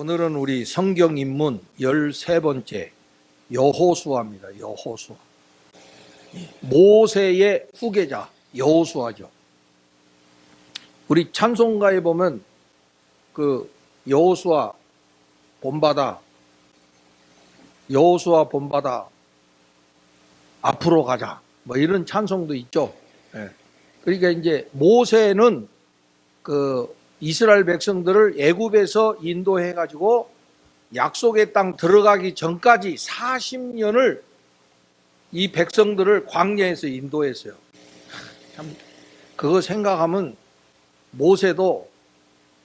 오늘은 우리 성경 입문 13번째 여호수아입니다. 여호수아. 모세의 후계자 여호수아죠. 우리 찬송가에 보면 그 여호수아 본받아, 여호수아 본받아 앞으로 가자, 뭐 이런 찬송도 있죠. 그러니까 이제 모세는 그 이스라엘 백성들을 애굽에서 인도해 가지고 약속의 땅 들어가기 전까지 40년을 이 백성들을 광야에서 인도했어요. 참 그거 생각하면 모세도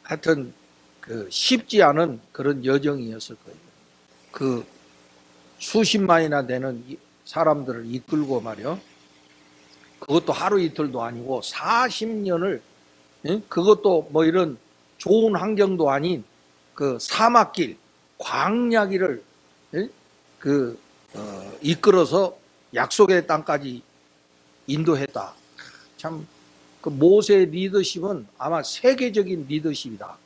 하여튼 그 쉽지 않은 그런 여정이었을 거예요. 그 수십만이나 되는 사람들을 이끌고 말이요. 그것도 하루 이틀도 아니고 40년을, 그것도 뭐 이런 좋은 환경도 아닌 그 사막길, 광야길을 이끌어서 약속의 땅까지 인도했다. 참 그 모세의 리더십은 아마 세계적인 리더십이다.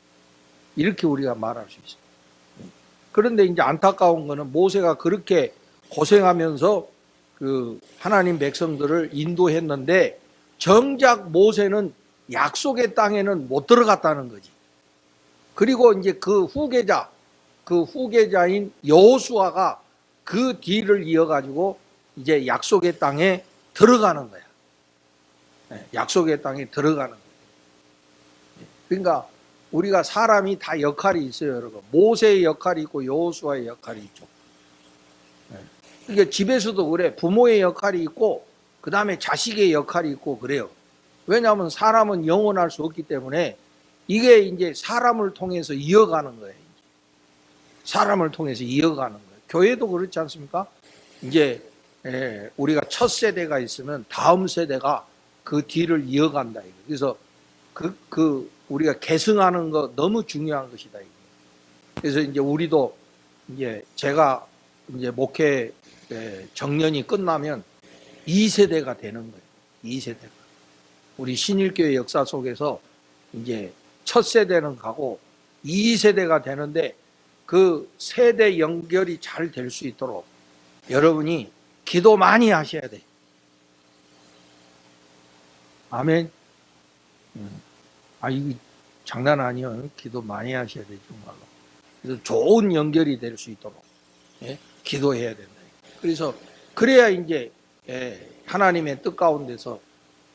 이렇게 우리가 말할 수 있어요. 그런데 이제 안타까운 거는 모세가 그렇게 고생하면서 그 하나님 백성들을 인도했는데 정작 모세는 약속의 땅에는 못 들어갔다는 거지. 그리고 이제 그 후계자인 여호수아가 그 뒤를 이어가지고 이제 약속의 땅에 들어가는 거야. 약속의 땅에 들어가는 거야. 그러니까 우리가 사람이 다 역할이 있어요, 여러분. 모세의 역할이 있고 여호수아의 역할이 있죠. 그러니까 집에서도 그래. 부모의 역할이 있고 그 다음에 자식의 역할이 있고 그래요. 왜냐하면 사람은 영원할 수 없기 때문에 이게 이제 사람을 통해서 이어가는 거예요. 사람을 통해서 이어가는 거예요. 교회도 그렇지 않습니까? 이제 우리가 첫 세대가 있으면 다음 세대가 그 뒤를 이어간다. 그래서 우리가 계승하는 거 너무 중요한 것이다. 그래서 이제 우리도 이제 제가 이제 목회 정년이 끝나면 2세대가 되는 거예요. 2세대가. 우리 신일교회 역사 속에서 이제 첫 세대는 가고 2세대가 되는데 그 세대 연결이 잘 될 수 있도록 여러분이 기도 많이 하셔야 돼요. 아멘. 이게 장난 아니에요. 기도 많이 하셔야 돼요, 정말로. 그래서 좋은 연결이 될 수 있도록 기도해야 된다. 그래서 그래야 이제 하나님의 뜻 가운데서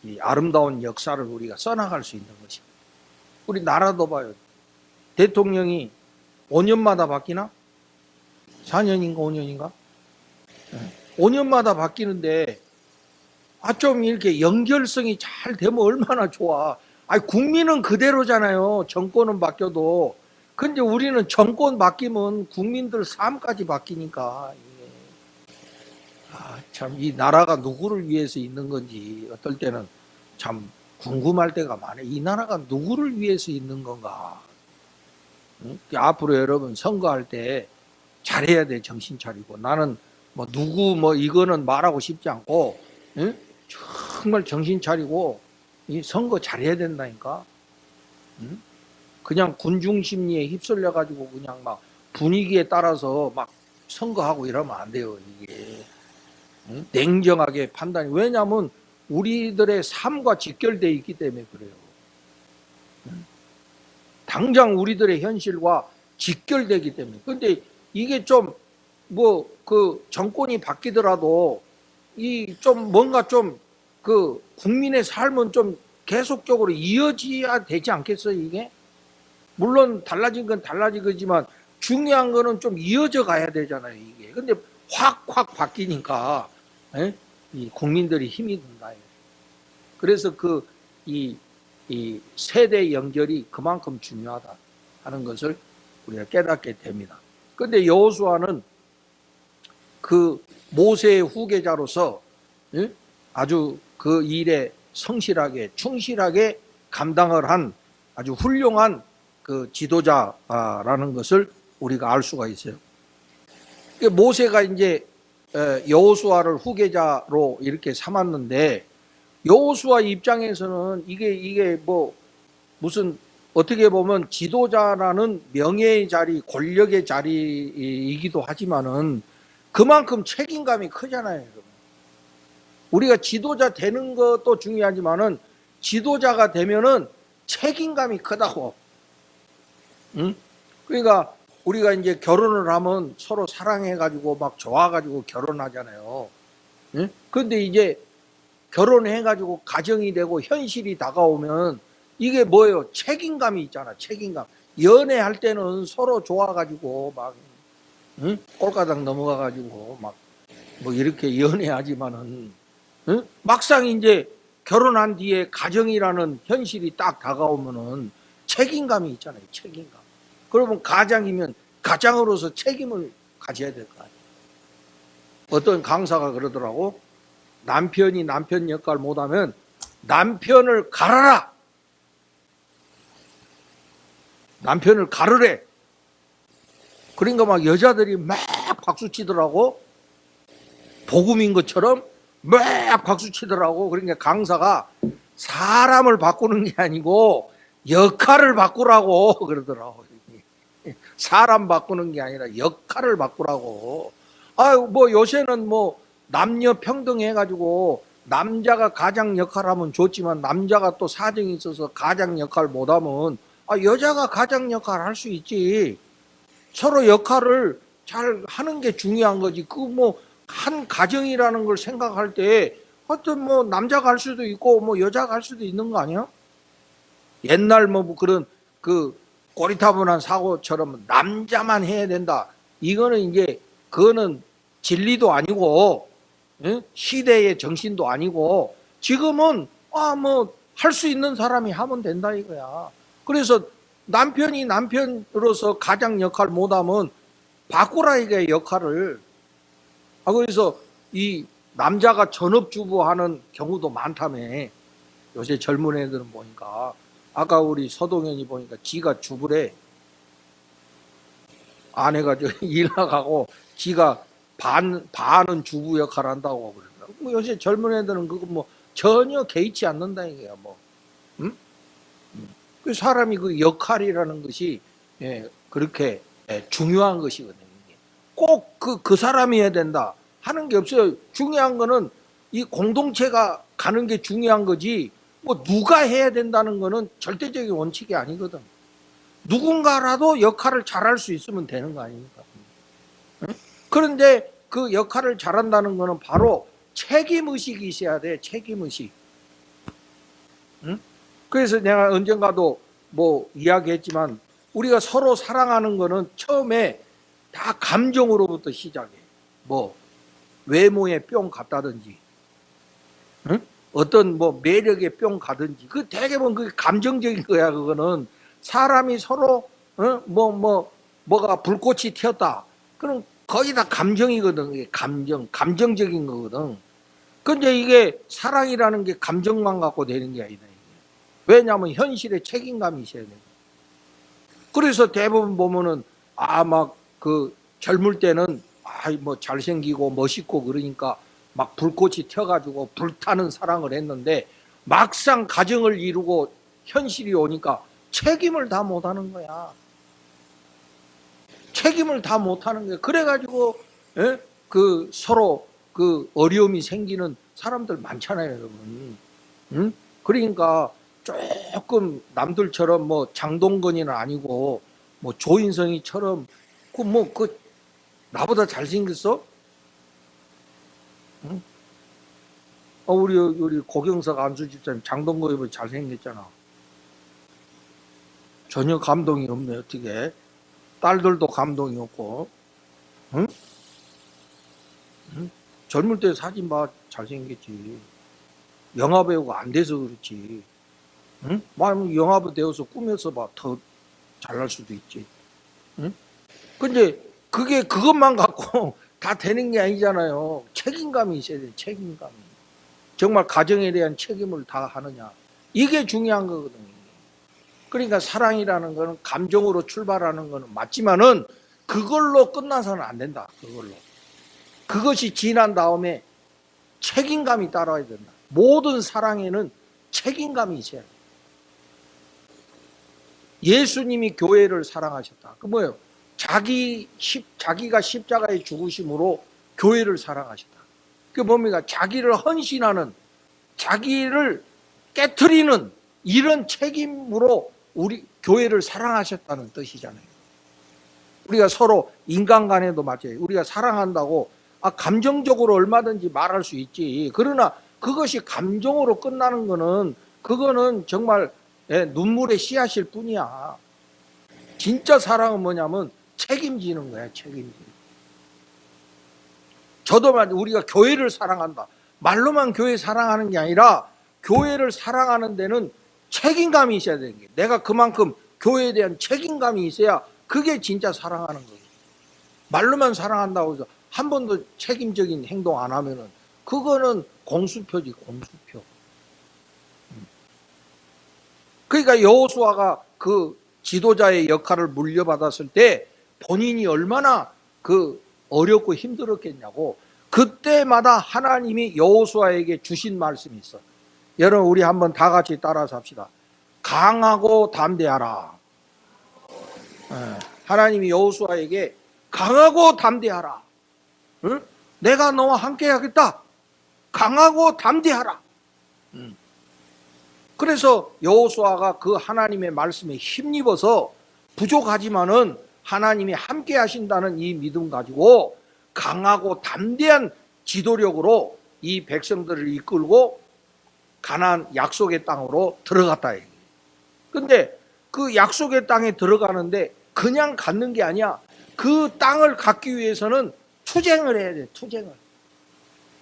이 아름다운 역사를 우리가 써나갈 수 있는 것입니다. 우리 나라도 봐요. 대통령이 5년마다 바뀌나? 4년인가 5년인가? 5년마다 바뀌는데 좀 이렇게 연결성이 잘 되면 얼마나 좋아. 국민은 그대로잖아요. 정권은 바뀌어도. 근데 우리는 정권 바뀌면 국민들 삶까지 바뀌니까 참 이 나라가 누구를 위해서 있는 건지 어떨 때는 참 궁금할 때가 많아요. 이 나라가 누구를 위해서 있는 건가? 앞으로 여러분 선거할 때 잘해야 돼. 정신 차리고. 나는 뭐 누구 이거는 말하고 싶지 않고 정말 정신 차리고 이 선거 잘해야 된다니까. 그냥 군중 심리에 휩쓸려 가지고 그냥 막 분위기에 따라서 막 선거하고 이러면 안 돼요. 이게 냉정하게 판단이. 왜냐하면 우리들의 삶과 직결되어 있기 때문에 그래요. 당장 우리들의 현실과 직결되기 때문에. 근데 이게 좀 그 정권이 바뀌더라도 이 좀 뭔가 좀 그 국민의 삶은 좀 계속적으로 이어져야 되지 않겠어요, 이게? 물론 달라진 건 달라진 거지만 중요한 거는 좀 이어져 가야 되잖아요, 이게. 근데 확 바뀌니까 이 국민들이 힘이 든다. 그래서 이 세대 연결이 그만큼 중요하다 하는 것을 우리가 깨닫게 됩니다. 그런데 여호수아는 그 모세의 후계자로서 아주 그 일에 성실하게 충실하게 감당을 한 아주 훌륭한 그 지도자라는 것을 우리가 알 수가 있어요. 모세가 이제 여호수아를 후계자로 이렇게 삼았는데 여호수아 입장에서는 이게 무슨 어떻게 보면 지도자라는 명예의 자리, 권력의 자리이기도 하지만은 그만큼 책임감이 크잖아요. 우리가 지도자 되는 것도 중요하지만은 지도자가 되면은 책임감이 크다고. 응? 그러니까 우리가 이제 결혼을 하면 서로 사랑해가지고 막 좋아가지고 결혼하잖아요. 응? 근데 이제 결혼해가지고 가정이 되고 현실이 다가오면 이게 뭐예요? 책임감이 있잖아. 책임감. 연애할 때는 서로 좋아가지고 막 응? 꼴가닥 넘어가가지고 막 뭐 이렇게 연애하지만은 응? 막상 이제 결혼한 뒤에 가정이라는 현실이 딱 다가오면은 책임감이 있잖아요. 책임감. 그러면 가장이면 가장으로서 책임을 가져야 될 거 아니에요. 어떤 강사가 그러더라고. 남편이 남편 역할 못하면 남편을 갈아라. 남편을 가르래. 그러니까 막 여자들이 막 박수 치더라고. 복음인 것처럼 막 박수 치더라고. 그러니까 강사가 사람을 바꾸는 게 아니고 역할을 바꾸라고 그러더라고. 사람 바꾸는 게 아니라 역할을 바꾸라고. 아유, 뭐 요새는 뭐 남녀 평등 해가지고 남자가 가장 역할하면 좋지만 남자가 또 사정이 있어서 가장 역할 못하면 여자가 가장 역할 할 수 있지. 서로 역할을 잘 하는 게 중요한 거지. 그 뭐 한 가정이라는 걸 생각할 때 하여튼 뭐 남자가 할 수도 있고 뭐 여자가 할 수도 있는 거 아니야? 옛날 뭐 그런 그 꼬리타분한 사고처럼 남자만 해야 된다. 이거는 이제 그거는 진리도 아니고 시대의 정신도 아니고 지금은 뭐 할 수 있는 사람이 하면 된다 이거야. 그래서 남편이 남편으로서 가장 역할 못하면 바꾸라 이게 역할을. 그래서 이 남자가 전업주부 하는 경우도 많다며. 요새 젊은 애들은 보니까 아까 우리 서동현이 보니까 지가 주부래. 아내가 일 나가고 지가 반은 주부 역할 한다고 그러더라고. 뭐 요새 젊은 애들은 그거 뭐 전혀 개의치 않는다 이거야 뭐. 응? 그 사람이 그 역할이라는 것이 그렇게 중요한 것이거든요. 꼭 그 사람이 해야 된다 하는 게 없어요. 중요한 거는 이 공동체가 가는 게 중요한 거지. 뭐 누가 해야 된다는 거는 절대적인 원칙이 아니거든. 누군가라도 역할을 잘할 수 있으면 되는 거 아닙니까? 그런데 그 역할을 잘한다는 거는 바로 책임의식이 있어야 돼. 책임의식. 그래서 내가 언젠가도 뭐 이야기했지만 우리가 서로 사랑하는 거는 처음에 다 감정으로부터 시작해. 뭐 외모에 뿅 갔다든지 어떤 뭐 매력에 뿅 가든지 그 대개는 그게 감정적인 거야. 그거는 사람이 서로 뭐가 불꽃이 튀었다. 그럼 거의 다 감정이거든. 이게 감정적인 거거든. 근데 이게 사랑이라는 게 감정만 갖고 되는 게 아니다. 왜냐하면 현실에 책임감이 있어야 돼. 그래서 대부분 보면은 막 그 젊을 때는 뭐 잘생기고 멋있고 그러니까 막 불꽃이 튀어가지고 불타는 사랑을 했는데 막상 가정을 이루고 현실이 오니까 책임을 다 못하는 거야. 책임을 다 못하는 거야. 그래가지고 그 서로 그 어려움이 생기는 사람들 많잖아요, 여러분. 그러니까 조금 남들처럼 뭐 장동건이는 아니고 뭐 조인성이처럼 그 나보다 잘생겼어? 응? 우리 고경석 안수 집사님 장동건이보다 잘생겼잖아. 전혀 감동이 없네. 어떻게 딸들도 감동이 없고. 응? 응? 젊을 때 사진 봐 잘생겼지. 영화배우가 안 돼서 그렇지. 응? 영화배우 되어서 꾸며서 봐 더 잘날 수도 있지. 응? 근데 그것만 갖고 다 되는 게 아니잖아요. 책임감이 있어야 돼. 책임감이. 정말 가정에 대한 책임을 다 하느냐. 이게 중요한 거거든요. 그러니까 사랑이라는 거는 감정으로 출발하는 거는 맞지만은 그걸로 끝나서는 안 된다. 그걸로. 그것이 지난 다음에 책임감이 따라야 된다. 모든 사랑에는 책임감이 있어야 돼. 예수님이 교회를 사랑하셨다. 그 뭐예요? 자기가 십자가에 죽으심으로 교회를 사랑하셨다. 그 뭡니까? 자기를 헌신하는, 자기를 깨트리는 이런 책임으로 우리 교회를 사랑하셨다는 뜻이잖아요. 우리가 서로 인간 간에도 마찬가지예요. 우리가 사랑한다고 감정적으로 얼마든지 말할 수 있지. 그러나 그것이 감정으로 끝나는 거는 그거는 정말 눈물의 씨앗일 뿐이야. 진짜 사랑은 뭐냐면 책임지는 거야. 책임지는. 저도 우리가 교회를 사랑한다. 말로만 교회 사랑하는 게 아니라 교회를 사랑하는 데는 책임감이 있어야 되는 게, 내가 그만큼 교회에 대한 책임감이 있어야 그게 진짜 사랑하는 거예요. 말로만 사랑한다고 해서 한 번도 책임적인 행동 안 하면은 그거는 공수표지, 공수표. 그러니까 여호수아가 그 지도자의 역할을 물려받았을 때 본인이 얼마나 어렵고 힘들었겠냐고. 그때마다 하나님이 여호수아에게 주신 말씀이 있어. 여러분, 우리 한번 다 같이 따라서 합시다. 강하고 담대하라. 하나님이 여호수아에게 강하고 담대하라. 응? 내가 너와 함께 하겠다. 강하고 담대하라. 그래서 여호수아가 그 하나님의 말씀에 힘입어서 부족하지만은 하나님이 함께 하신다는 이 믿음 가지고 강하고 담대한 지도력으로 이 백성들을 이끌고 가나안 약속의 땅으로 들어갔다. 근데 그 약속의 땅에 들어가는데 그냥 갖는 게 아니야. 그 땅을 갖기 위해서는 투쟁을 해야 돼. 투쟁을.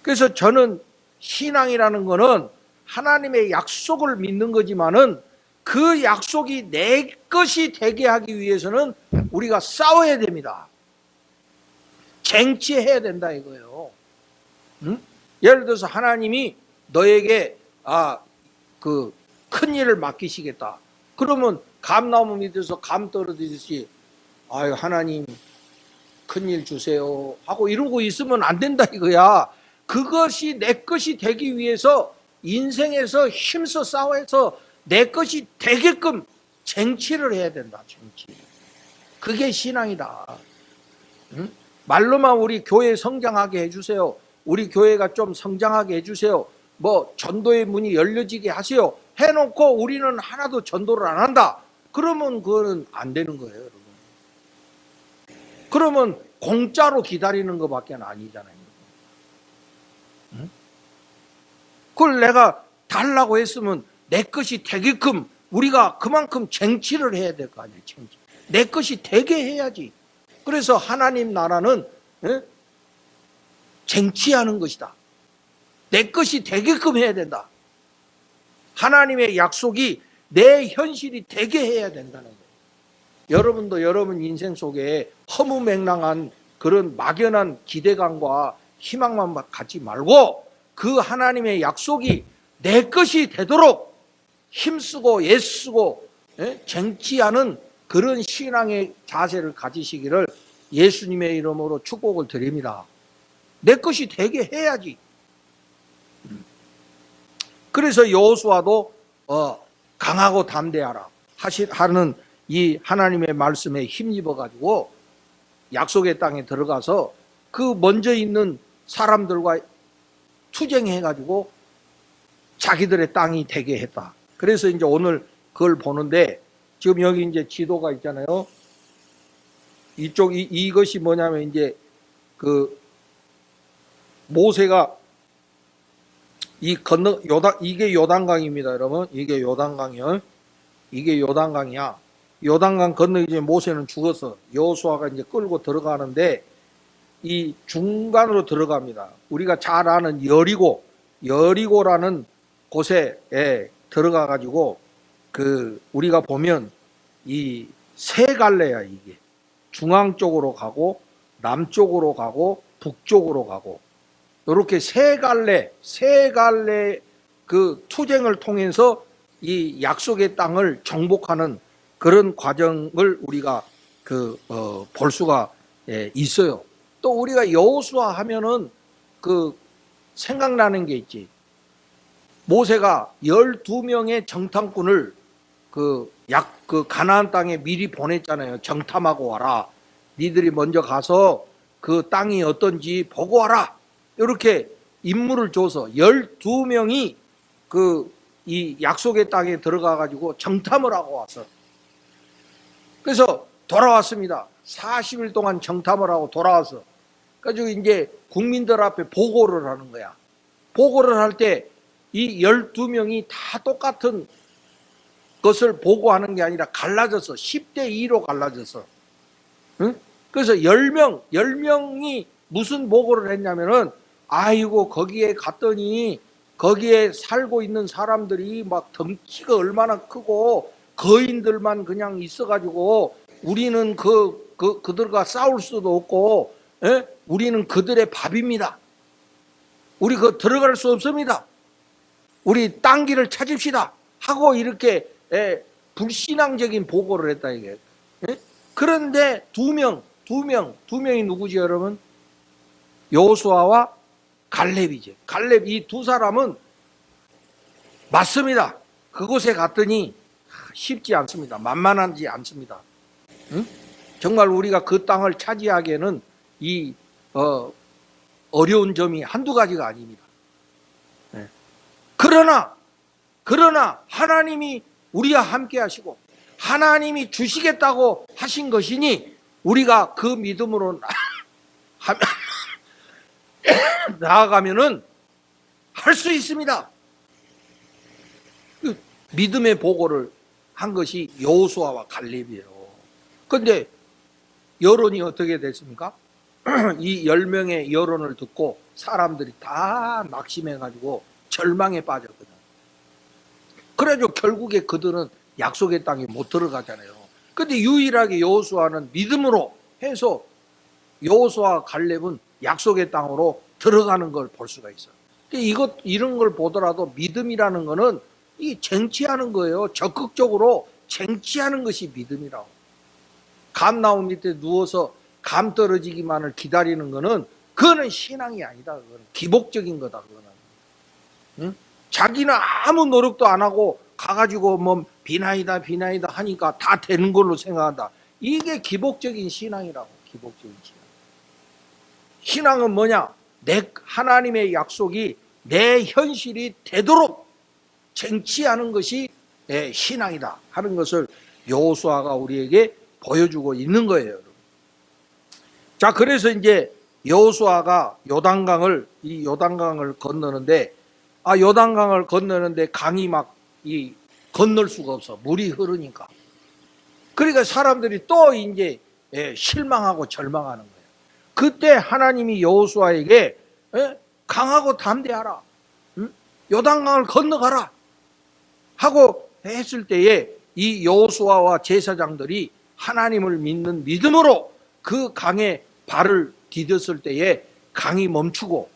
그래서 저는 신앙이라는 거는 하나님의 약속을 믿는 거지만은 그 약속이 내 것이 되게 하기 위해서는 우리가 싸워야 됩니다. 쟁취해야 된다 이거예요. 응? 예를 들어서 하나님이 너에게 큰 일을 맡기시겠다. 그러면 감나무 밑에서 감 떨어지듯이 아유 하나님 큰 일 주세요 하고 이러고 있으면 안 된다 이거야. 그것이 내 것이 되기 위해서 인생에서 힘써 싸워서 내 것이 되게끔 쟁취를 해야 된다. 쟁취. 그게 신앙이다. 응? 말로만 우리 교회 성장하게 해주세요. 우리 교회가 좀 성장하게 해주세요. 뭐 전도의 문이 열려지게 하세요. 해놓고 우리는 하나도 전도를 안 한다. 그러면 그거는 안 되는 거예요, 여러분. 그러면 공짜로 기다리는 것밖에 아니잖아요. 응? 그걸 내가 달라고 했으면 내 것이 되게끔 우리가 그만큼 쟁취를 해야 될 거 아니에요. 쟁취. 내 것이 되게 해야지. 그래서 하나님 나라는 쟁취하는 것이다. 내 것이 되게끔 해야 된다. 하나님의 약속이 내 현실이 되게 해야 된다는 거예요. 여러분도 여러분 인생 속에 허무맹랑한 그런 막연한 기대감과 희망만 갖지 말고 그 하나님의 약속이 내 것이 되도록 힘쓰고 애쓰고 쟁취하는 그런 신앙의 자세를 가지시기를 예수님의 이름으로 축복을 드립니다. 내 것이 되게 해야지. 그래서 여호수아도 강하고 담대하라 하는 이 하나님의 말씀에 힘입어 가지고 약속의 땅에 들어가서 그 먼저 있는 사람들과 투쟁해 가지고 자기들의 땅이 되게 했다. 그래서 이제 오늘 그걸 보는데 지금 여기 이제 지도가 있잖아요. 이것이 뭐냐면 이제 그 모세가 이게 요단강입니다, 여러분. 이게 요단강이요. 이게 요단강이야. 요단강 건너기 전에 모세는 죽었어. 여호수아가 이제 끌고 들어가는데 이 중간으로 들어갑니다. 우리가 잘 아는 여리고라는 곳에 들어가 가지고 우리가 보면 이 세 갈래야 이게. 중앙 쪽으로 가고 남쪽으로 가고 북쪽으로 가고 이렇게 세 갈래 그 투쟁을 통해서 이 약속의 땅을 정복하는 그런 과정을 우리가 볼 수가 있어요. 또 우리가 여호수아 하면은 생각나는 게 있지. 모세가 12명의 정탐꾼을 그 가나안 땅에 미리 보냈잖아요. 정탐하고 와라. 니들이 먼저 가서 그 땅이 어떤지 보고 와라. 이렇게 임무를 줘서 12명이 이 약속의 땅에 들어가 가지고 정탐을 하고 왔어. 그래서 돌아왔습니다. 40일 동안 정탐을 하고 돌아와서 그래가지고 이제 국민들 앞에 보고를 하는 거야. 보고를 할 때 이 12명이 다 똑같은 것을 보고하는 게 아니라 갈라져서 10대 2로 갈라져서, 응? 그래서 10명이 무슨 보고를 했냐면은, 아이고 거기에 갔더니 거기에 살고 있는 사람들이 막 덩치가 얼마나 크고 거인들만 그냥 있어가지고 우리는 그들과 싸울 수도 없고, 에? 우리는 그들의 밥입니다. 우리 들어갈 수 없습니다. 우리 딴 길을 찾읍시다 하고 이렇게 불신앙적인 보고를 했다 이게. 그런데 두 명이 누구지 여러분? 여호수아와 갈렙이지. 갈렙 이 두 사람은 맞습니다. 그곳에 갔더니 쉽지 않습니다. 만만하지 않습니다. 응? 정말 우리가 그 땅을 차지하기에는 이 어려운 점이 한두 가지가 아닙니다. 그러나 하나님이 우리와 함께 하시고 하나님이 주시겠다고 하신 것이니 우리가 그 믿음으로 나아가면은 할 수 있습니다. 믿음의 보고를 한 것이 여호수아와 갈렙이에요. 그런데 여론이 어떻게 됐습니까? 이 10명의 여론을 듣고 사람들이 다 낙심해가지고 절망에 빠졌거든. 그래가지고 결국에 그들은 약속의 땅에 못 들어가잖아요. 근데 유일하게 여호수아는 믿음으로 해서 여호수아 갈렙은 약속의 땅으로 들어가는 걸 볼 수가 있어요. 이런 걸 보더라도 믿음이라는 거는 이 쟁취하는 거예요. 적극적으로 쟁취하는 것이 믿음이라고. 감나무 밑에 누워서 감 떨어지기만을 기다리는 거는 그거는 신앙이 아니다. 그거는 기복적인 거다. 그거는. 응? 자기는 아무 노력도 안 하고 가가지고 뭐 비나이다 하니까 다 되는 걸로 생각한다. 이게 기복적인 신앙이라고. 기복적인 신앙. 신앙은 뭐냐? 하나님의 약속이 내 현실이 되도록 쟁취하는 것이 내 신앙이다 하는 것을 여호수아가 우리에게 보여주고 있는 거예요. 여러분. 자, 그래서 이제 여호수아가 요단강을 건너는데, 요단강을 건너는데 강이 건널 수가 없어. 물이 흐르니까. 그러니까 사람들이 또 이제 실망하고 절망하는 거예요. 그때 하나님이 여호수아에게 강하고 담대하라. 요단강을 건너가라. 하고 했을 때에 이 여호수아와 제사장들이 하나님을 믿는 믿음으로 그 강에 발을 디뎠을 때에 강이 멈추고,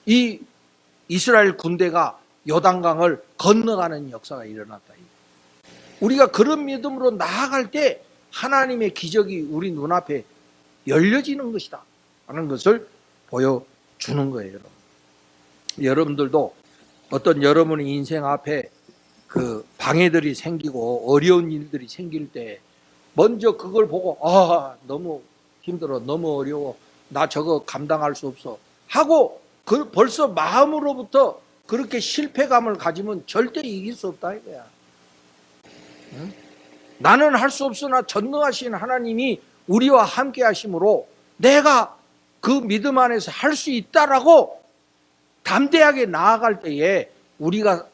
이 이스라엘 군대가 요단강을 건너가는 역사가 일어났다. 우리가 그런 믿음으로 나아갈 때 하나님의 기적이 우리 눈앞에 열려지는 것이다 하는 것을 보여주는 거예요. 여러분들도 어떤 여러분의 인생 앞에 그 방해들이 생기고 어려운 일들이 생길 때 먼저 그걸 보고 너무 힘들어, 너무 어려워, 나 저거 감당할 수 없어 하고 벌써 마음으로부터 그렇게 실패감을 가지면 절대 이길 수 없다 이거야. 응? 나는 할 수 없으나 전능하신 하나님이 우리와 함께 하심으로 내가 그 믿음 안에서 할 수 있다라고 담대하게 나아갈 때에 우리가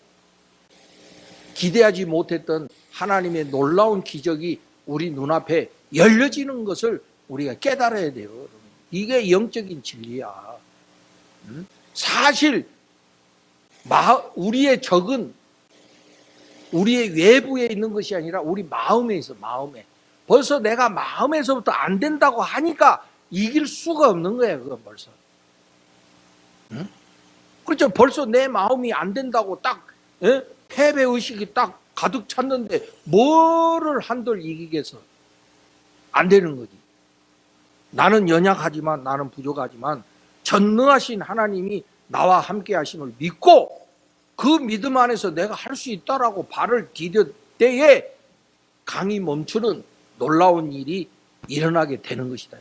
기대하지 못했던 하나님의 놀라운 기적이 우리 눈앞에 열려지는 것을 우리가 깨달아야 돼요. 이게 영적인 진리야. 사실 우리의 적은 우리의 외부에 있는 것이 아니라 우리 마음에 있어. 마음에. 벌써 내가 마음에서부터 안 된다고 하니까 이길 수가 없는 거예요. 그건 벌써. 응? 그렇죠. 벌써 내 마음이 안 된다고 딱 패배의식이 딱 가득 찼는데 뭐를 한들 이기겠어. 안 되는 거지. 나는 연약하지만, 나는 부족하지만 전능하신 하나님이 나와 함께 하심을 믿고 그 믿음 안에서 내가 할 수 있다라고 발을 디딜 때에 강이 멈추는 놀라운 일이 일어나게 되는 것이다.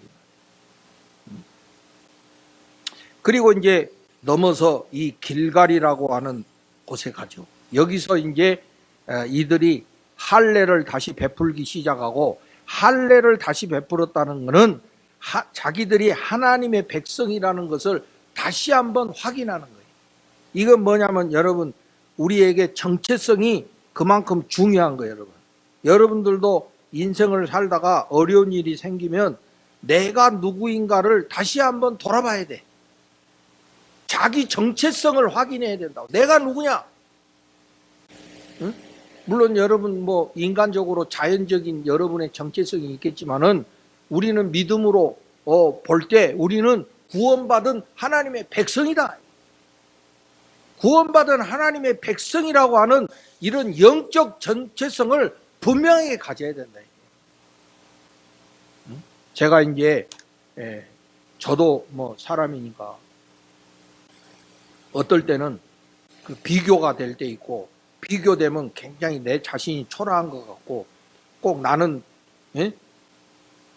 그리고 이제 넘어서 이 길갈이라고 하는 곳에 가죠. 여기서 이제 이들이 할례를 다시 베풀기 시작하고, 할례를 다시 베풀었다는 것은 자기들이 하나님의 백성이라는 것을 다시 한번 확인하는 거예요. 이건 뭐냐면 여러분, 우리에게 정체성이 그만큼 중요한 거예요. 여러분, 여러분들도 인생을 살다가 어려운 일이 생기면 내가 누구인가를 다시 한번 돌아봐야 돼. 자기 정체성을 확인해야 된다고. 내가 누구냐? 응? 물론 여러분 뭐 인간적으로 자연적인 여러분의 정체성이 있겠지만은 우리는 믿음으로 볼 때 우리는 구원받은 하나님의 백성이다. 구원받은 하나님의 백성이라고 하는 이런 영적 정체성을 분명하게 가져야 된다. 제가 이제 저도 뭐 사람이니까 어떨 때는 그 비교가 될 때 있고, 비교되면 굉장히 내 자신이 초라한 것 같고, 꼭 나는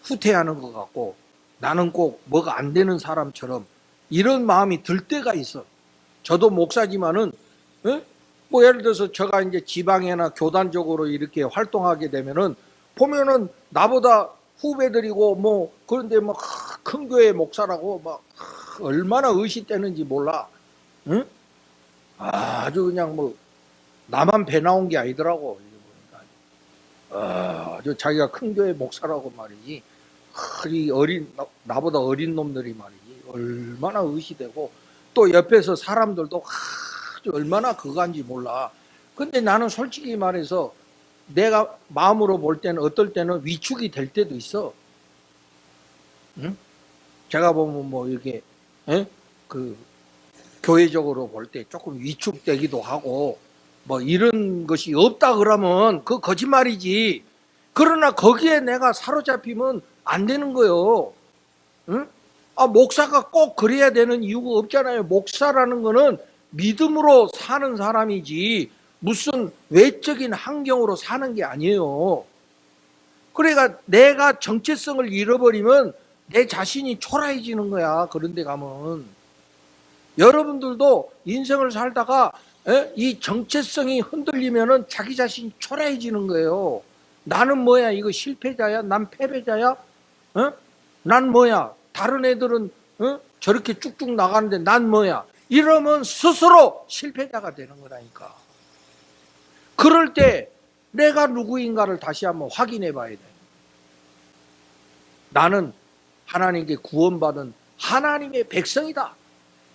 후퇴하는 것 같고, 나는 꼭 뭐가 안 되는 사람처럼 이런 마음이 들 때가 있어. 저도 목사지만은 뭐 예를 들어서 제가 이제 지방이나 교단적으로 이렇게 활동하게 되면은 보면은 나보다 후배들이고 뭐 그런데 막 큰 교회 목사라고 막 얼마나 의식되는지 몰라. 응? 아주 그냥 뭐 나만 배 나온 게 아니더라고. 아주 자기가 큰 교회 목사라고 말이지. 이 나보다 어린 놈들이 말이지 얼마나 의식되고, 또 옆에서 사람들도 아주 얼마나 그간지 몰라. 근데 나는 솔직히 말해서 내가 마음으로 볼 때는 어떨 때는 위축이 될 때도 있어. 응? 제가 보면 뭐 이렇게 그 교회적으로 볼 때 조금 위축되기도 하고, 뭐 이런 것이 없다 그러면 그 거짓말이지. 그러나 거기에 내가 사로잡히면 안 되는 거요. 응? 목사가 꼭 그래야 되는 이유가 없잖아요. 목사라는 거는 믿음으로 사는 사람이지 무슨 외적인 환경으로 사는 게 아니에요. 그러니까 내가 정체성을 잃어버리면 내 자신이 초라해지는 거야. 그런 데 가면. 여러분들도 인생을 살다가 이 정체성이 흔들리면은 자기 자신이 초라해지는 거예요. 나는 뭐야? 이거 실패자야? 난 패배자야? 난 뭐야? 다른 애들은 저렇게 쭉쭉 나가는데 난 뭐야? 이러면 스스로 실패자가 되는 거라니까. 그럴 때 내가 누구인가를 다시 한번 확인해 봐야 돼. 나는 하나님께 구원받은 하나님의 백성이다.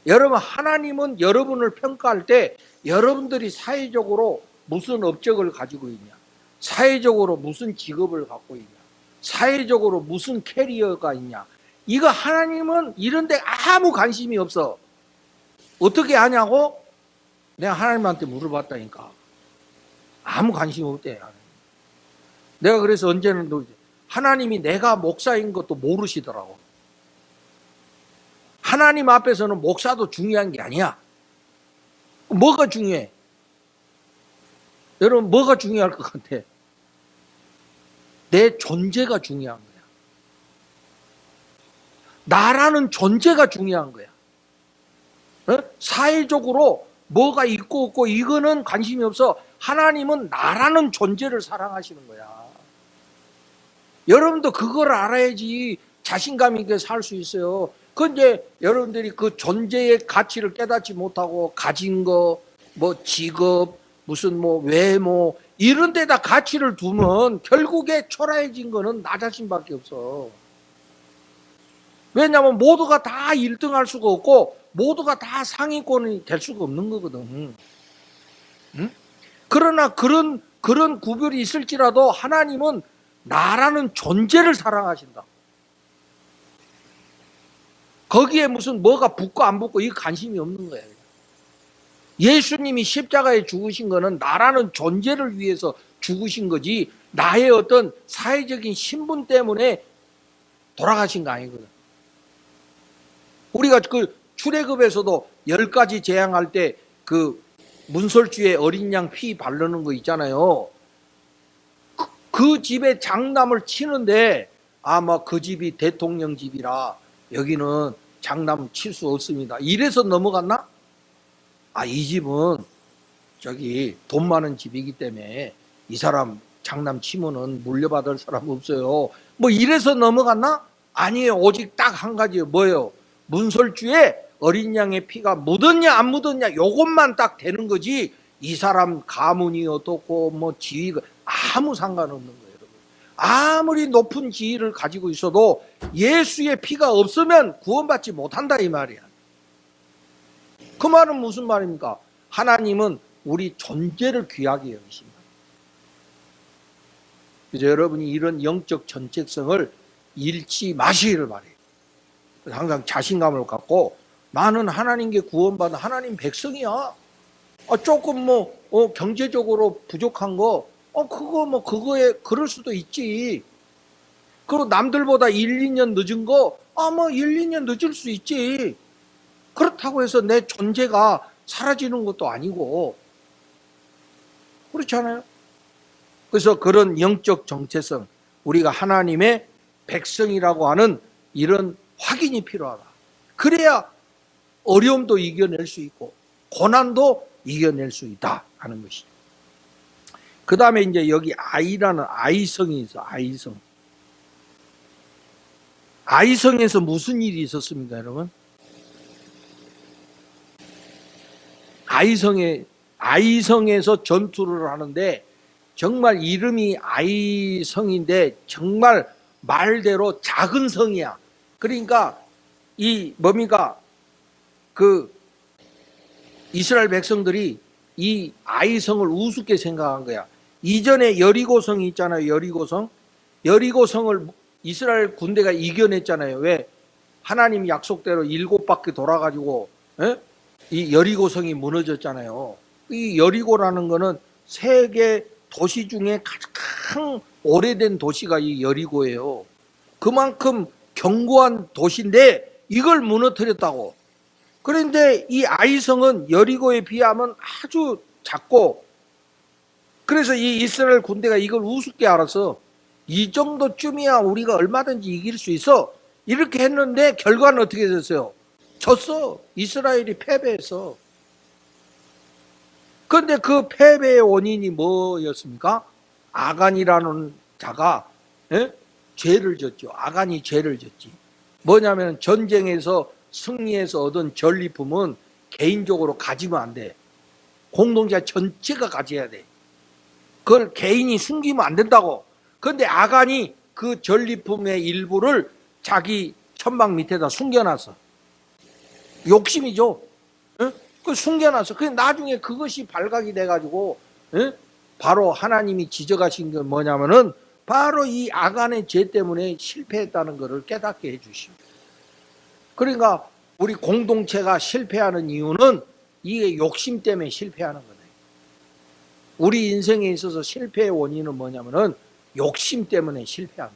여러분, 하나님은 여러분을 평가할 때 여러분들이 사회적으로 무슨 업적을 가지고 있냐, 사회적으로 무슨 직업을 갖고 있냐, 사회적으로 무슨 캐리어가 있냐, 이거 하나님은 이런 데 아무 관심이 없어. 어떻게 아냐고? 내가 하나님한테 물어봤다니까. 아무 관심 없대. 내가 그래서 언제는 하나님이 내가 목사인 것도 모르시더라고. 하나님 앞에서는 목사도 중요한 게 아니야. 뭐가 중요해? 여러분, 뭐가 중요할 것 같아? 내 존재가 중요한 거야. 나라는 존재가 중요한 거야. 사회적으로 뭐가 있고 없고 이거는 관심이 없어. 하나님은 나라는 존재를 사랑하시는 거야. 여러분도 그걸 알아야지 자신감 있게 살 수 있어요. 근데 여러분들이 그 존재의 가치를 깨닫지 못하고 가진 거, 뭐 직업, 무슨 뭐 외모 이런 데다 가치를 두면 결국에 초라해진 거는 나 자신밖에 없어. 왜냐하면 모두가 다 1등 할 수가 없고 모두가 다 상위권이 될 수가 없는 거거든. 응? 그러나 그런 구별이 있을지라도 하나님은 나라는 존재를 사랑하신다. 거기에 무슨 뭐가 붙고 안 붙고 이 관심이 없는 거예요. 예수님이 십자가에 죽으신 거는 나라는 존재를 위해서 죽으신 거지 나의 어떤 사회적인 신분 때문에 돌아가신 거 아니거든. 우리가 그 출애굽에서도 10가지 재앙할 때 그 문설주에 어린 양 피 바르는 거 있잖아요. 그 집에 장남을 치는데 아마 그 집이 대통령 집이라 여기는 장남 칠 수 없습니다. 이래서 넘어갔나? 이 집은 저기 돈 많은 집이기 때문에 이 사람 장남 치면은 물려받을 사람 없어요. 뭐 이래서 넘어갔나? 아니에요. 오직 딱 한 가지예요. 뭐예요? 문설주에 어린 양의 피가 묻었냐 안 묻었냐 요것만 딱 되는 거지 이 사람 가문이 어떻고 뭐 지위가 아무 상관없는 거예요. 여러분. 아무리 높은 지위를 가지고 있어도 예수의 피가 없으면 구원받지 못한다 이 말이야. 그 말은 무슨 말입니까? 하나님은 우리 존재를 귀하게 여기십니다. 그래서 여러분이 이런 영적 정체성을 잃지 마시기를 바래요. 항상 자신감을 갖고 나는 하나님께 구원받은 하나님 백성이야. 조금 경제적으로 부족한 거 그거에 그럴 수도 있지. 그리고 남들보다 1, 2년 늦은 거 1, 2년 늦을 수 있지. 그렇다고 해서 내 존재가 사라지는 것도 아니고 그렇지 않아요? 그래서 그런 영적 정체성, 우리가 하나님의 백성이라고 하는 이런 확인이 필요하다. 그래야 어려움도 이겨낼 수 있고 고난도 이겨낼 수 있다 하는 것이죠. 그 다음에 이제 여기 아이라는 아이성이 있어. 아이성. 아이성에서 무슨 일이 있었습니까, 여러분? 아이성에서 전투를 하는데 정말 이름이 아이성인데 정말 말대로 작은 성이야. 그러니까 그 이스라엘 백성들이 이 아이성을 우습게 생각한 거야. 이전에 여리고성이 있잖아요. 여리고성을 이스라엘 군대가 이겨냈잖아요. 왜? 하나님 약속대로 7바퀴 돌아가지고 이 여리고성이 무너졌잖아요. 이 여리고라는 거는 세계 도시 중에 가장 오래된 도시가 이 여리고예요. 그만큼 견고한 도시인데 이걸 무너뜨렸다고. 그런데 이 아이성은 여리고에 비하면 아주 작고, 그래서 이 이스라엘 군대가 이걸 우습게 알아서 이 정도쯤이야 우리가 얼마든지 이길 수 있어 이렇게 했는데 결과는 어떻게 됐어요? 졌어. 이스라엘이 패배했어. 그런데 그 패배의 원인이 뭐였습니까? 아간이라는 자가 죄를 졌죠. 아간이 죄를 졌지. 뭐냐면 전쟁에서 승리해서 얻은 전리품은 개인적으로 가지면 안 돼. 공동체 전체가 가져야 돼. 그걸 개인이 숨기면 안 된다고. 그런데 아간이 그 전리품의 일부를 자기 천막 밑에다 숨겨놨어. 욕심이죠. 그 숨겨놨어. 그 나중에 그것이 발각이 돼가지고 바로 하나님이 지적하신 게 뭐냐면은 바로 이 아간의 죄 때문에 실패했다는 것을 깨닫게 해주시오. 그러니까 우리 공동체가 실패하는 이유는 이게 욕심 때문에 실패하는 거예요. 우리 인생에 있어서 실패의 원인은 뭐냐면은 욕심 때문에 실패한다.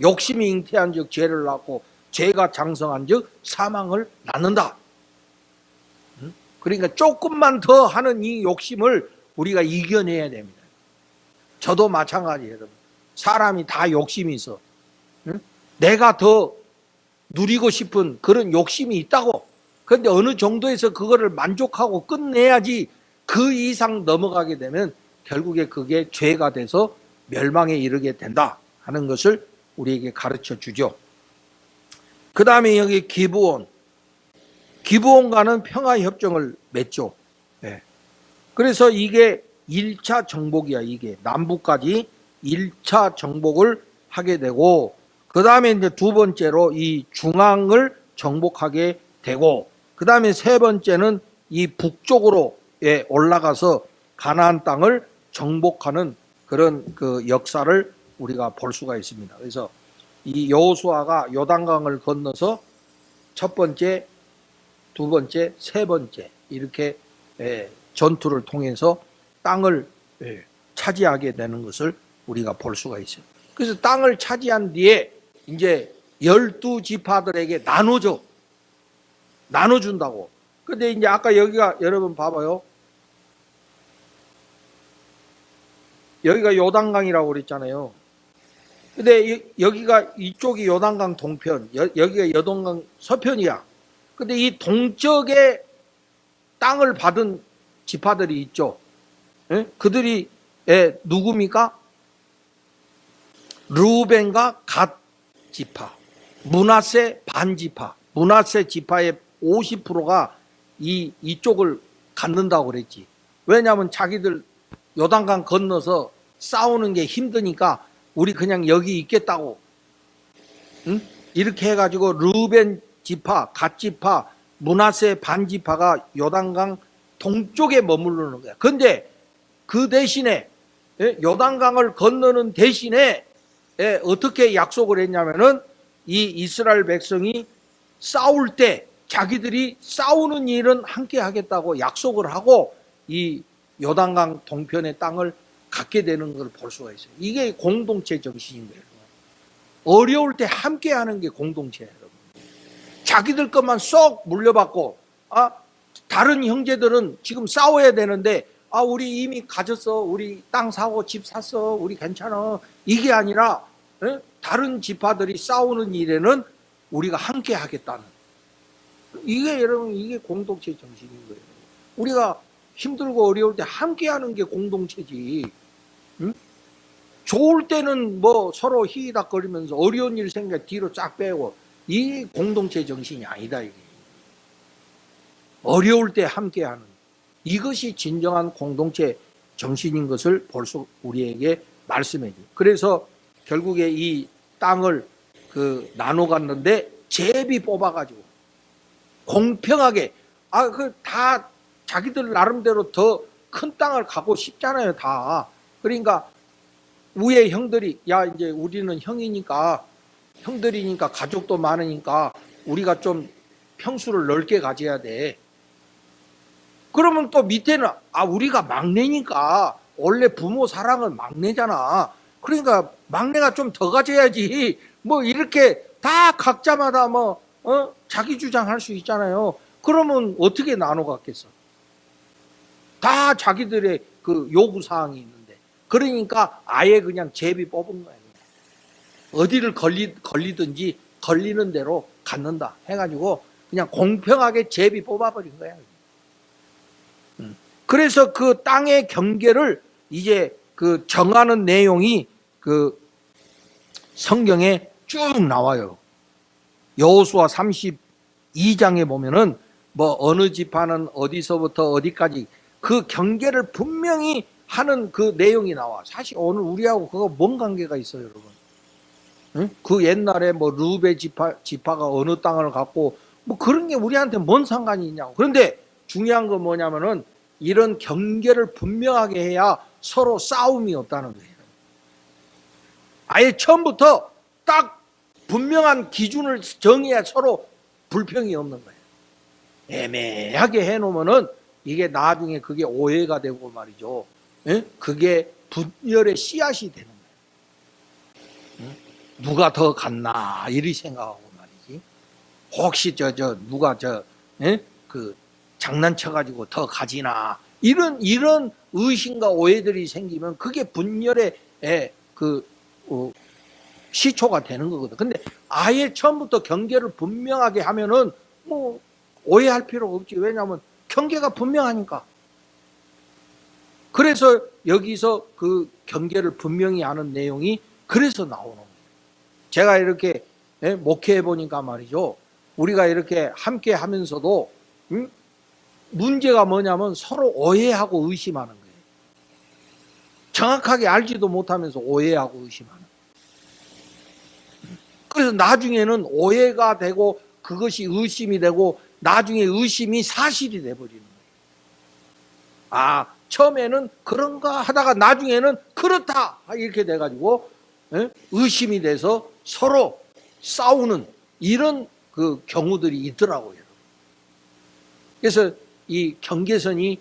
욕심이 잉태한 즉 죄를 낳고 죄가 장성한 즉 사망을 낳는다. 그러니까 조금만 더 하는 이 욕심을 우리가 이겨내야 됩니다. 저도 마찬가지예요. 여러분. 사람이 다 욕심이 있어. 내가 더 누리고 싶은 그런 욕심이 있다고. 그런데 어느 정도에서 그거를 만족하고 끝내야지 그 이상 넘어가게 되면 결국에 그게 죄가 돼서 멸망에 이르게 된다 하는 것을 우리에게 가르쳐 주죠. 그 다음에 여기 기브온과는 평화협정을 맺죠. 네. 그래서 이게 1차 정복이야. 이게 남북까지 1차 정복을 하게 되고, 그 다음에 이제 두 번째로 이 중앙을 정복하게 되고, 그 다음에 세 번째는 이 북쪽으로 올라가서 가나안 땅을 정복하는 그런 그 역사를 우리가 볼 수가 있습니다. 그래서 이 여호수아가 요단강을 건너서 첫 번째, 두 번째, 세 번째 이렇게 전투를 통해서 땅을 차지하게 되는 것을 우리가 볼 수가 있어요. 그래서 땅을 차지한 뒤에 이제 12지파들에게 나눠준다고. 근데 이제 아까 여기가 여러분 봐봐요. 여기가 요단강이라고 그랬잖아요. 근데 여기가 이쪽이 요단강 동편, 여기가 요단강 서편이야. 근데 이 동쪽에 땅을 받은 지파들이 있죠. 예? 그들이 누굽니까? 르우벤과 갓 지파, 므낫세 반 지파, 므낫세 지파의 50%가 이쪽을 갖는다고 그랬지. 왜냐하면 자기들 요단강 건너서 싸우는 게 힘드니까 우리 그냥 여기 있겠다고. 응? 이렇게 해가지고 르우벤 지파, 갓 지파, 므낫세 반 지파가 요단강 동쪽에 머무르는 거야. 근데 그 대신에 요단강을 건너는 대신에 어떻게 약속을 했냐면은 이 이스라엘 백성이 싸울 때 자기들이 싸우는 일은 함께 하겠다고 약속을 하고 이 요단강 동편의 땅을 갖게 되는 걸 볼 수가 있어요. 이게 공동체 정신인 거예요. 어려울 때 함께 하는 게 공동체예요. 자기들 것만 쏙 물려받고 다른 형제들은 지금 싸워야 되는데 우리 이미 가졌어, 우리 땅 사고 집 샀어, 우리 괜찮아, 이게 아니라 다른 지파들이 싸우는 일에는 우리가 함께 하겠다는, 이게 여러분 이게 공동체 정신인 거예요. 우리가 힘들고 어려울 때 함께 하는 게 공동체지. 응? 좋을 때는 뭐 서로 히히닥거리면서 어려운 일 생겨 뒤로 쫙 빼고, 이 공동체 정신이 아니다 이게. 어려울 때 함께하는, 이것이 진정한 공동체 정신인 것을 벌써 우리에게 말씀해 줘요. 그래서 결국에 이 땅을 나눠 갔는데 제비 뽑아가지고 공평하게, 다 자기들 나름대로 더 큰 땅을 갖고 싶잖아요, 다. 그러니까 위에 형들이, 야, 이제 우리는 형들이니까 가족도 많으니까 우리가 좀 평수를 넓게 가져야 돼. 그러면 또 밑에는 우리가 막내니까, 원래 부모 사랑은 막내잖아. 그러니까 막내가 좀 더 가져야지. 뭐 이렇게 다 각자마다 자기 주장할 수 있잖아요. 그러면 어떻게 나눠 갖겠어? 다 자기들의 요구 사항이 있는데. 그러니까 아예 그냥 제비 뽑은 거예요. 어디를 걸리든지 걸리는 대로 갖는다 해가지고 그냥 공평하게 제비 뽑아버린 거야. 그래서 그 땅의 경계를 이제 정하는 내용이 성경에 쭉 나와요. 여호수아 32장에 보면은 뭐 어느 지파는 어디서부터 어디까지 그 경계를 분명히 하는 그 내용이 나와. 사실 오늘 우리하고 그거 뭔 관계가 있어요, 여러분? 응? 그 옛날에 뭐 르우벤 지파가 어느 땅을 갖고 뭐 그런 게 우리한테 뭔 상관이 있냐고. 그런데 중요한 건 뭐냐면은 이런 경계를 분명하게 해야 서로 싸움이 없다는 거예요. 아예 처음부터 딱 분명한 기준을 정해야 서로 불평이 없는 거예요. 애매하게 해놓으면은 이게 나중에 그게 오해가 되고 말이죠. 그게 분열의 씨앗이 되는 거예요. 누가 더 갔나 이리 생각하고 말이지. 혹시 누가 장난쳐가지고 더 가지나 이런 의심과 오해들이 생기면 그게 분열의 시초가 되는 거거든. 근데 아예 처음부터 경계를 분명하게 하면은 뭐 오해할 필요가 없지. 왜냐하면 경계가 분명하니까. 그래서 여기서 그 경계를 분명히 하는 내용이 그래서 나오는 거예요. 제가 이렇게 목회해 보니까 말이죠. 우리가 이렇게 함께 하면서도 문제가 뭐냐면 서로 오해하고 의심하는 거예요. 정확하게 알지도 못하면서 오해하고 의심하는. 그래서 나중에는 오해가 되고 그것이 의심이 되고 나중에 의심이 사실이 돼버리는 거예요. 처음에는 그런가 하다가 나중에는 그렇다 이렇게 돼가지고 의심이 돼서 서로 싸우는 이런 경우들이 있더라고요. 그래서 이 경계선이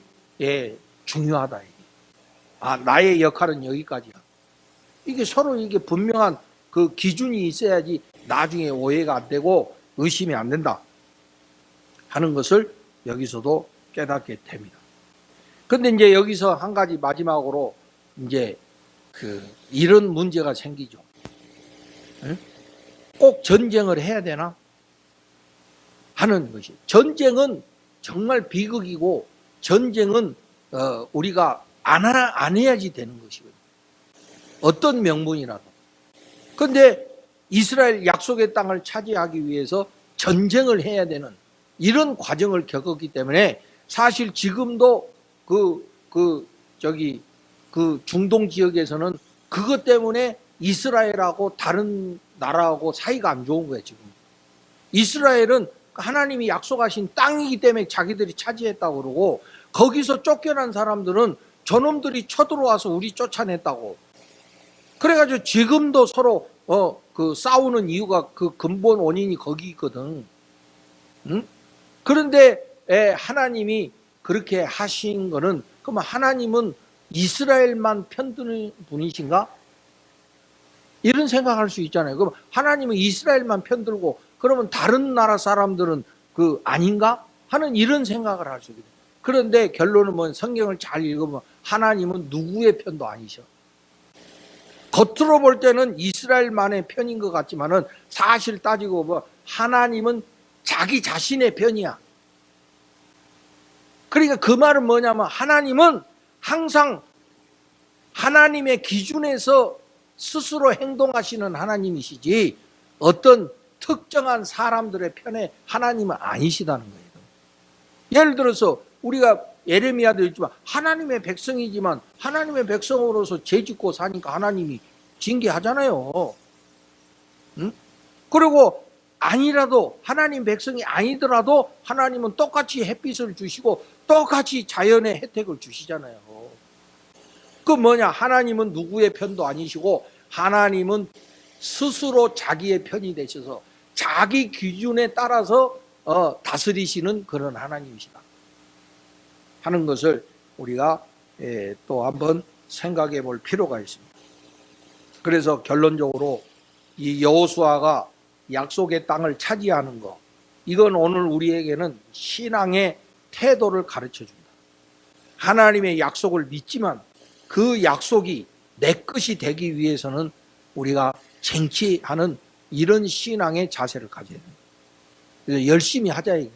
중요하다. 나의 역할은 여기까지야. 이게 서로 이게 분명한 기준이 있어야지 나중에 오해가 안 되고 의심이 안 된다 하는 것을 여기서도 깨닫게 됩니다. 근데 이제 여기서 한 가지 마지막으로 이제 이런 문제가 생기죠. 꼭 전쟁을 해야 되나? 하는 것이. 전쟁은 정말 비극이고, 전쟁은 우리가 안 해야지 되는 것이거든요. 어떤 명분이라도. 근데 이스라엘 약속의 땅을 차지하기 위해서 전쟁을 해야 되는 이런 과정을 겪었기 때문에 사실 지금도 그 중동 지역에서는 그것 때문에 이스라엘하고 다른 나라하고 사이가 안 좋은 거예요, 지금. 이스라엘은 하나님이 약속하신 땅이기 때문에 자기들이 차지했다고 그러고, 거기서 쫓겨난 사람들은 저놈들이 쳐들어와서 우리 쫓아냈다고. 그래가지고 지금도 서로 싸우는 이유가 그 근본 원인이 거기 있거든. 응? 그런데 하나님이 그렇게 하신 거는, 그럼 하나님은 이스라엘만 편드는 분이신가? 이런 생각할 수 있잖아요. 그럼 하나님은 이스라엘만 편들고 그러면 다른 나라 사람들은 아닌가? 하는 이런 생각을 할 수 있거든요. 그런데 결론은 뭐 성경을 잘 읽으면 하나님은 누구의 편도 아니셔. 겉으로 볼 때는 이스라엘만의 편인 것 같지만은 사실 따지고 보면 하나님은 자기 자신의 편이야. 그러니까 그 말은 뭐냐면 하나님은 항상 하나님의 기준에서 스스로 행동하시는 하나님이시지 어떤 특정한 사람들의 편에 하나님은 아니시다는 거예요. 예를 들어서 우리가 예레미야도 있지만 하나님의 백성이지만 하나님의 백성으로서 죄짓고 사니까 하나님이 징계하잖아요. 응? 그리고 아니라도 하나님 백성이 아니더라도 하나님은 똑같이 햇빛을 주시고 똑같이 자연의 혜택을 주시잖아요. 그 뭐냐? 하나님은 누구의 편도 아니시고 하나님은 스스로 자기의 편이 되셔서 자기 기준에 따라서 다스리시는 그런 하나님이시다 하는 것을 우리가 또 한번 생각해 볼 필요가 있습니다. 그래서 결론적으로 이 여호수아가 약속의 땅을 차지하는 것, 이건 오늘 우리에게는 신앙의 태도를 가르쳐 줍니다. 하나님의 약속을 믿지만 그 약속이 내 것이 되기 위해서는 우리가 쟁취하는 이런 신앙의 자세를 가져야 됩니다. 그래서 열심히 하자 이거예요.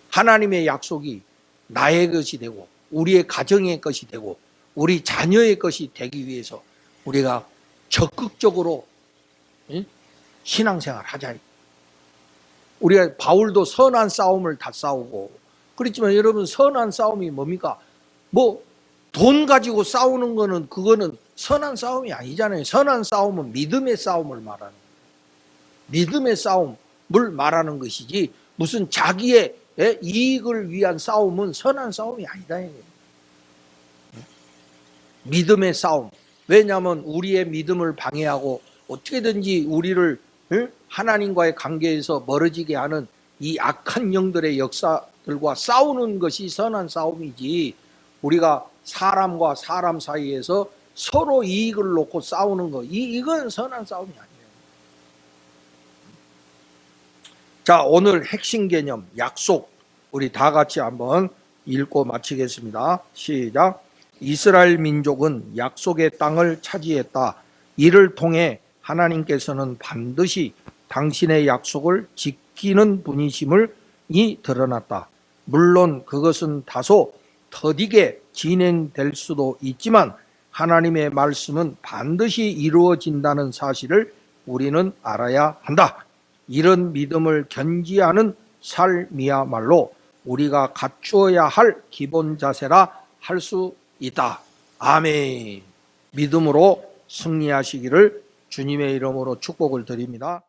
하나님의 약속이 나의 것이 되고 우리의 가정의 것이 되고 우리 자녀의 것이 되기 위해서 우리가 적극적으로 신앙생활 하자. 우리가 바울도 선한 싸움을 다 싸우고 그렇지만 여러분 선한 싸움이 뭡니까? 돈 가지고 싸우는 거는 그거는 선한 싸움이 아니잖아요. 선한 싸움은 믿음의 싸움을 말하는 거예요. 믿음의 싸움을 말하는 것이지 무슨 자기의 이익을 위한 싸움은 선한 싸움이 아니다. 믿음의 싸움. 왜냐하면 우리의 믿음을 방해하고 어떻게든지 우리를 하나님과의 관계에서 멀어지게 하는 이 악한 영들의 역사들과 싸우는 것이 선한 싸움이지 우리가 사람과 사람 사이에서 서로 이익을 놓고 싸우는 거 이건 선한 싸움이 아니에요. 자, 오늘 핵심 개념 약속 우리 다 같이 한번 읽고 마치겠습니다. 시작. 이스라엘 민족은 약속의 땅을 차지했다. 이를 통해 하나님께서는 반드시 당신의 약속을 지키는 분이심을 드러났다. 물론 그것은 다소 더디게 진행될 수도 있지만 하나님의 말씀은 반드시 이루어진다는 사실을 우리는 알아야 한다. 이런 믿음을 견지하는 삶이야말로 우리가 갖추어야 할 기본 자세라 할 수 있다. 아멘. 믿음으로 승리하시기를 주님의 이름으로 축복을 드립니다.